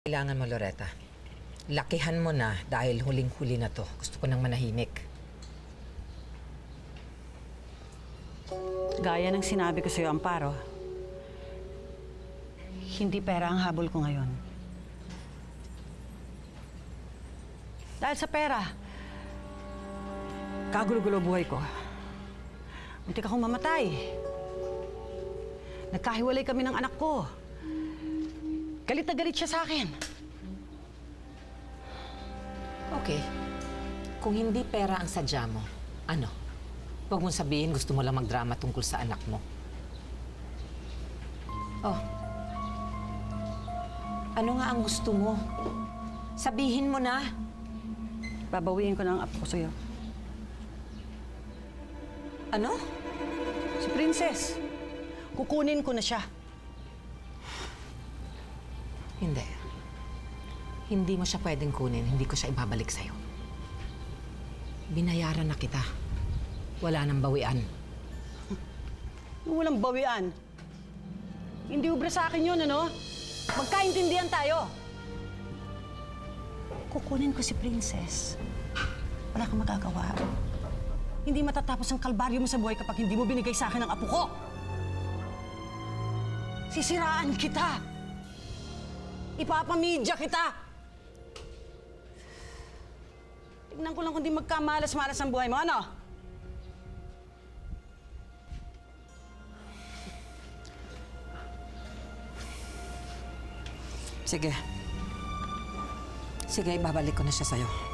Kailangan mo, Loretta. Lakihan mo na dahil huling-huli na to. Gusto ko nang manahimik. Gaya ng sinabi ko sa'yo, Amparo, hindi pera ang habol ko ngayon. Dahil sa pera, kagulo-gulo buhay ko. Muntik akong mamatay. Nagkahiwalay kami ng anak ko. Galit na galit siya sa akin. Okay. Kung hindi pera ang sadya mo, ano? Huwag mong sabihin gusto mo lang magdrama tungkol sa anak mo. Oh. Ano nga ang gusto mo? Sabihin mo na. Babawiin ko na ang apo ko sa'yo. Ano? Si Princess. Kukunin ko na siya. Hindi. Hindi mo siya pwedeng kunin. Hindi ko siya ibabalik sa'yo. Binayaran na kita. Wala nang bawian. Walang bawian. Hindi ubra sa akin yun, ano? Magkaintindihan tayo. Kukunin ko si Princess. Wala kang magagawa. Hindi matatapos ang kalbaryo mo sa buhay kapag hindi mo binigay sa akin ang apo ko. Sisiraan kita. Ipapamidya kita. Tignan ko lang kung di magkamalas-malas ang buhay mo, ano? Sige. Sige, ibabalik ko na siya sa'yo.